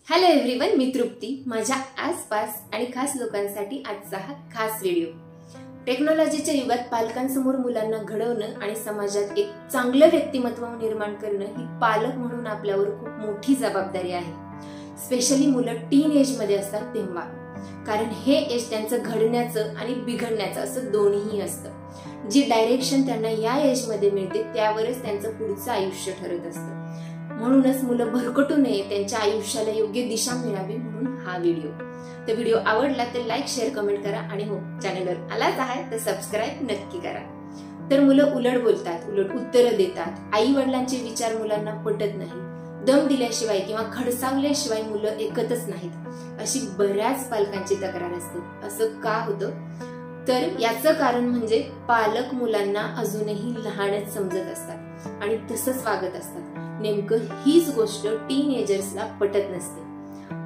Hello everyone, मी तृप्ती. माझ्या आसपास आणि खास लोकांसाठी आजचा हा खास व्हिडिओ. टेक्नॉलॉजीच्या युगात पालकांसमोर मुलांना घडवणं आणि समाजात एक चांगलं व्यक्तिमत्व निर्माण करणं ही पालक म्हणून आपल्यावर खूप मोठी जबाबदारी आहे. स्पेशली मुलं टीन एज मध्ये असतात तेव्हा, कारण हे एज त्यांचं घडण्याचं आणि बिघडण्याचं असं दोन्हीही असतं. जी डायरेक्शन त्यांना या एज मध्ये मिळते त्यावरच त्यांचं पुढचं आयुष्य ठरत असतं. म्हणूनच मुलं भरकटू नये, त्यांच्या आयुष्याला योग्य दिशा मिळावी म्हणून हा व्हिडिओ. तर व्हिडिओ आवडला तर लाईक, शेअर, कमेंट करा आणि हो, चॅनलवर आलाच आहे तर सबस्क्राईब नक्की करा. तर मुलं उलट बोलतात, उलट उत्तरं देतात. आई वडिलांचे विचार मुलांना पटत नाही. दम दिल्याशिवाय किंवा खडसावल्याशिवाय मुलं ऐकतच नाहीत, अशी बऱ्याच पालकांची तक्रार असते. असं का होतं? तर याचं कारण म्हणजे पालक मुलांना अजूनही लहानच समजत असतात आणि तसंच वागत असतात. नेमकं हीच गोष्ट टीनएजर्सला पटत नसते.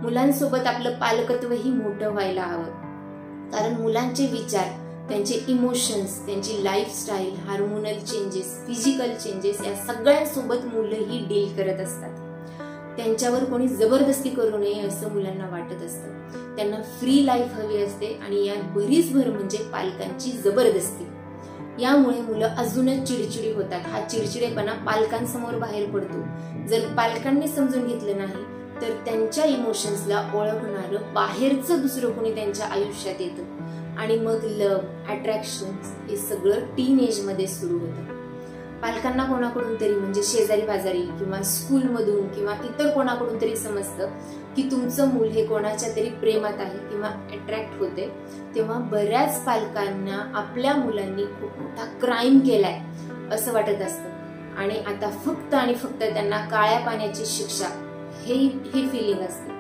मुलांसोबत आपलं पालकत्वही मोठं व्हायला हवं, कारण मुलांचे विचार, त्यांचे इमोशन्स, त्यांची lifestyle, hormonal changes, physical changes या सगळ्यांसोबत मुलंही डील करत असतात. त्यांच्यावर कोणी जबरदस्ती करू नये असं मुलांना वाटत असतं. त्यांना फ्री लाईफ हवी असते आणि यात बरीच भर म्हणजे पालकांची जबरदस्ती. यामुळे मुलं अजूनच चिडचिडी होतात. हा चिडचिडेपणा पालकांसमोर बाहेर पडतो. जर पालकांनी समजून घेतलं नाही तर त्यांच्या इमोशन्सला ओळखणारं बाहेरचं दुसरं कोणी त्यांच्या आयुष्यात येतं आणि मग लव्ह, अट्रॅक्शन हे सगळं टीन एज मध्ये सुरू होतं. पालकांना कोणाकडून तरी म्हणजे शेजारी बाजारी किंवा स्कूलमधून किंवा इतर कोणाकडून तरी समजतं की तुमचं मूल हे कोणाच्या तरी प्रेमात आहे किंवा अट्रॅक्ट होते, तेव्हा बऱ्याच पालकांना आपल्या मुलांनी खूप मोठा क्राईम केलाय असं वाटत असतं आणि आता फक्त आणि फक्त त्यांना काळ्या पाण्याची शिक्षा हे फिलिंग असते.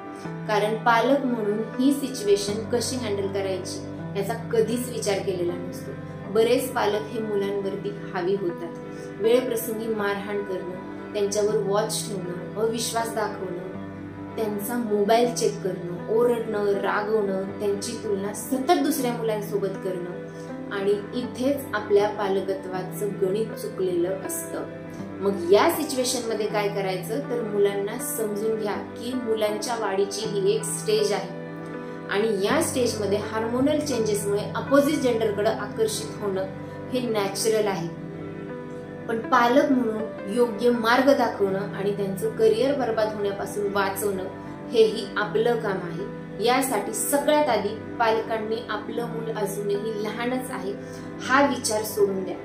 कारण पालक म्हणून ही सिच्युएशन कशी हँडल करायची याचा कधीच विचार केलेला नसतो. बरेच पालक हे मुलांवरती हावी होतात. वेळ प्रसंगी मारहाण करणं, त्यांच्यावर वॉच ठेवणं, अविश्वास दाखवणं, त्यांचा मोबाईल चेक करणं, ओरडणं, रागवणं, त्यांची तुलना सतत दुसऱ्या मुलांसोबत करणं आणि इथेच आपल्या पालकत्वाचं गणित चुकलेलं असतं. मग या सिच्युएशन मध्ये काय करायचं तर मुलांना समजून घ्या की मुलांच्या वाढीची ही एक स्टेज आहे आणि या स्टेज मध्ये हार्मोनल चेंजेसमुळे अपोजिट जेंडरकडे आकर्षित होणं हे नॅचरल आहे. पण पालक म्हणून योग्य मार्ग दाखवणं आणि त्यांचं करिअर बर्बाद होण्यापासून वाचवणं हेही आपलं काम आहे. यासाठी सगळ्यात आधी पालकांनी आपलं मूल अजूनही लहानच आहे हा विचार सोडून द्या.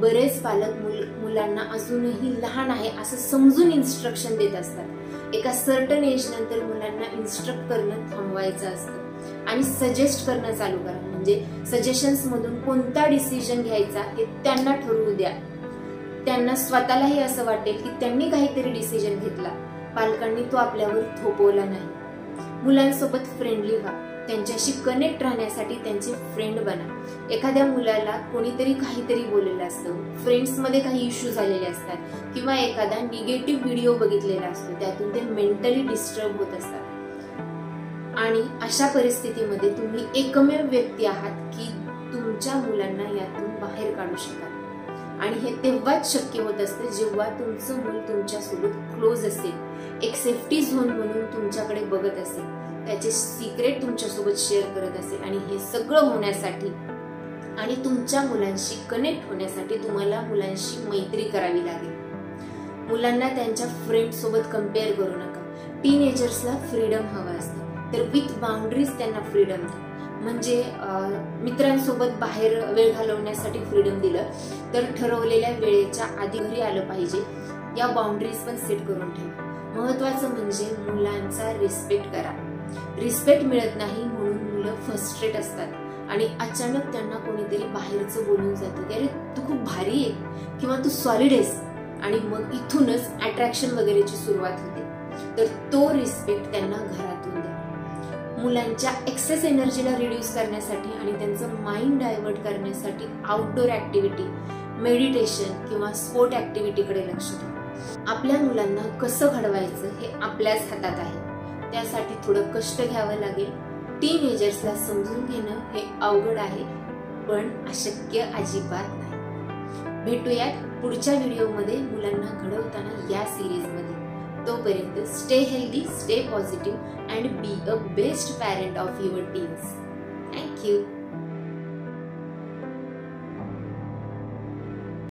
बरेच पालक मुलांना अजूनही लहान आहे असं समजून इन्स्ट्रक्शन देत असतात. एका सर्टन एज नंतर मुलांना इन्स्ट्रक्ट करणं थांबवायचं असतं आणि सजेस्ट करणं चालू करा. म्हणजे सजेशन्स मधून कोणता डिसिजन घ्यायचा हे त्यांना ठरवू द्या. त्यांना स्वतःलाही असं वाटेल की त्यांनी काहीतरी डिसिजन घेतला, पालकांनी तो आपल्यावर थोपवला नाही. मुलांसोबत फ्रेंडली व्हा. त्यांच्याशी कनेक्ट राहण्यासाठी त्यांचे फ्रेंड बना. एखाद्या मुलाला कोणीतरी काहीतरी बोललेलं असतं, फ्रेंड्स मध्ये काही इश्यू झालेले असतात किंवा एखादा निगेटिव्ह व्हिडिओ बघितलेला असतो, त्यातून ते मेंटली डिस्टर्ब होत असतात आणि अशा परिस्थितीमध्ये तुम्ही एकमेव व्यक्ती आहात की तुमच्या मुलांना यातून बाहेर काढू शकाल. आणि हे तेव्हाच शक्य होत असते जेव्हा तुमचं मूल तुमच्यासोबत क्लोज असेल, एक सेफ्टी झोन म्हणून तुमच्याकडे बघत असेल, त्याचे सिक्रेट तुमच्यासोबत शेअर करत असेल. आणि हे सगळं होण्यासाठी आणि तुमच्या मुलांशी कनेक्ट होण्यासाठी तुम्हाला मुलांशी मैत्री करावी लागेल. मुलांना त्यांच्या फ्रेंड सोबत कम्पेअर करू नका. टीनएजर्सला फ्रीडम हवं असतं, तर विथ बाउंड्रीज त्यांना फ्रीडम द्या. म्हणजे मित्रांसोबत बाहेर वेळ घालवण्यासाठी फ्रीडम दिलं तर ठरवलेल्या वेळेच्या आधी घरी आलं पाहिजे. या बाउंड्रीज पण सेट करून ठेवा. महत्वाचं म्हणजे मुलांचा रिस्पेक्ट करा. रिस्पेक्ट मिळत नाही म्हणून मुलं फ्रस्ट्रेट असतात आणि अचानक त्यांना कोणीतरी बाहेरचं बोलून जातं की अरे तू खूप भारी आहे किंवा तू सॉलिड आहेस आणि मग इथूनच अट्रॅक्शन वगैरेची सुरुवात होते. तर तो रिस्पेक्ट त्यांना घरातून द्या. मुलांच्या एक्सेस एनर्जीला रिड्यूस करण्यासाठी आणि त्यांचं माइंड डायव्हर्ट करण्यासाठी आउटडोर ऍक्टिव्हिटी, मेडिटेशन किंवा स्पोर्ट ऍक्टिव्हिटीकडे लक्ष द्या. आपल्या मुलांना कसं घडवायचं हे आपल्याच हातात आहे. त्यासाठी थोडं कष्ट घ्यावं लागेल. टीनएजर्सला समजून घेणं हे अवघड आहे, पण अशक्य अजिबात नाही. भेटूयात पुढच्या व्हिडिओमध्ये मुलांना घडवताना या सिरीजमध्ये. तोपर्यंत stay healthy, stay positive and be a best parent of your teens. Thank you.